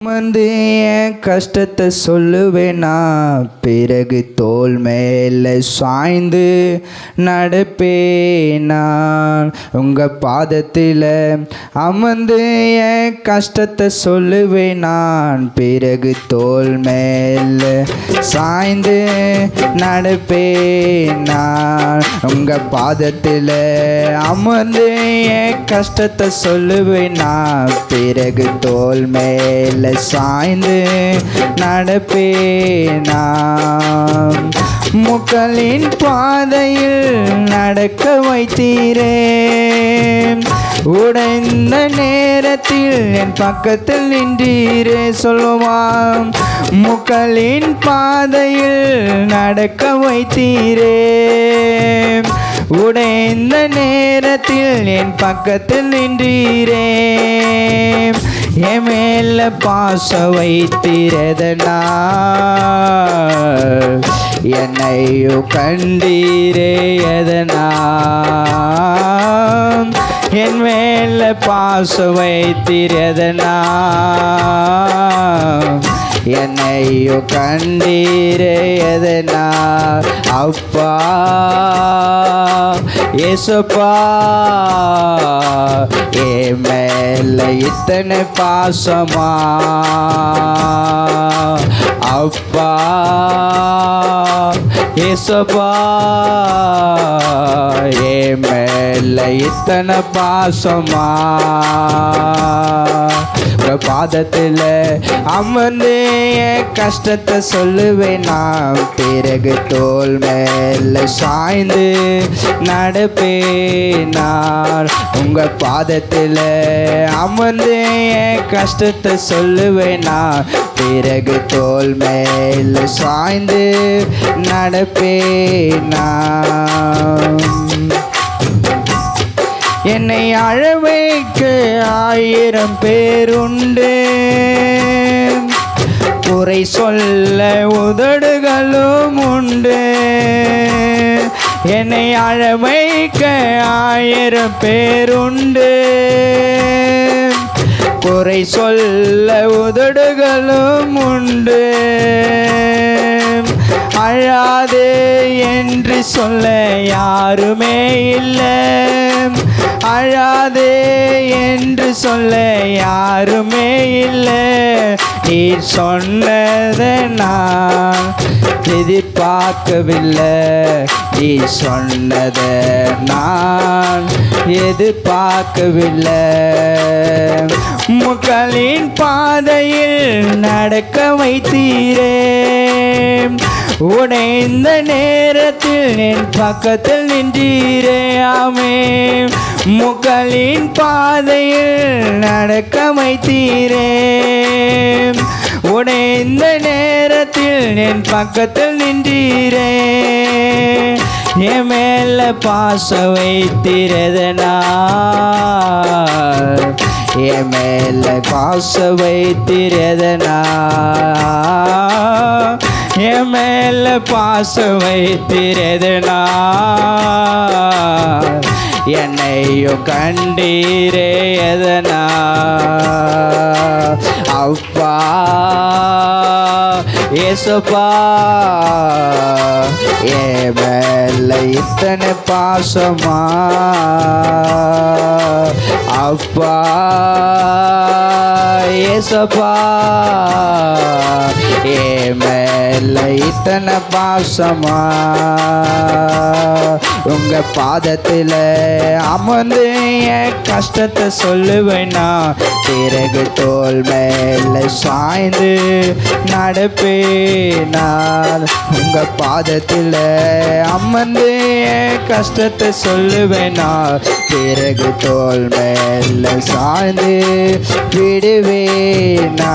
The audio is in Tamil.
வந்து என் கஷ்டத்தை சொல்லுவேனா, பிறகு தோள் மேலே சாய்ந்து நடப்பேனான். உங்கள் பாதத்தில் அமர்ந்து என் கஷ்டத்தை சொல்லுவேனான், பிறகு தோள் மேலே சாய்ந்து நடப்பேனான். உங்கள் பாதத்தில் அமர்ந்து என் கஷ்டத்தை சொல்லுவேனான், பிறகு தோள் மேலே சாய்ந்து நடப்பேனாம். முக்களின் பாதையில் நடக்க வைத்தீரே, உடைந்த நேரத்தில் என் பக்கத்தில் நின்றீரே. சொல்லுவாம், முக்களின் பாதையில் நடக்க வைத்தீரே, உடைந்த நேரத்தில் என் பக்கத்தில் நின்றீரே. என் மேல பாச வைத்தீரதனால், என்னையோ கண்டீரே எதனால். என் மேல பாச வைத்தீரதனால், என்னையோ கண்டீரே எதனால். அப்பா ஏசப்பா, என் மேல இத்தனை பாசமா. அப்பா ஏசப்பா, என் மேல இத்தனை பாசமா. பாதத்தில் அமர்ந்து என் கஷ்டத்தை சொல்லுவேனா, பிறகு தோள் மேல சாய்ந்து நடப்பேனார். உங்க பாதத்தில் அமர்ந்து என் கஷ்டத்தை சொல்லுவேனா, பிறகு தோள் மேல சாய்ந்து நடப்பேனார். என்னை அழ வைக்க 1000 பேருண்டு, குறை சொல்ல உதடுகளும் உண்டு. என்னை அழ வைக்க 1000 பேருண்டு, குறை சொல்ல உதடுகளும் உண்டு. அழாதே என்று சொல்ல யாருமே இல்லை, அழாதே என்று சொல்ல யாருமே இல்லை. நீ சொன்னதை நான் எதிர்பார்க்கவில்லை, நீ சொன்னதை நான் எதிர்பார்க்கவில்லை. முக்களின் பாதையில் நடக்க வைத்தீரே, உடைந்த நேரத்தில் என் பக்கத்தில் நின்றீரே. ஆமே, முக்களின் பாதையில் நடக்க வைத்தீரே, உடைந்த நேரத்தில் என் பக்கத்தில் நின்றீரே. என் மேல பாச வைத்தீரதனால், என் மேல பாச வைத்தீரதனால், என் மேல பாச வைத்தீரதனால், என்னையோ கண்டீரே எதனால். அப்பா ஏசப்பா, என் மேல இத்தனை பாசமா. அப்பா ஏசப்பா, என் மேல இத்தனை பாசமா. உங்க பாதத்தில் அமர்ந்து என் கஷ்டத்தை சொல்லுவேனா, பிறகு தோள் மேல சாய்ந்து நடப்பேனார். உங்க பாதத்தில் அமர்ந்து என் கஷ்டத்தை சொல்லுவேனா, பிறகு தோள் மேல சாய்ந்து விடுவேனா.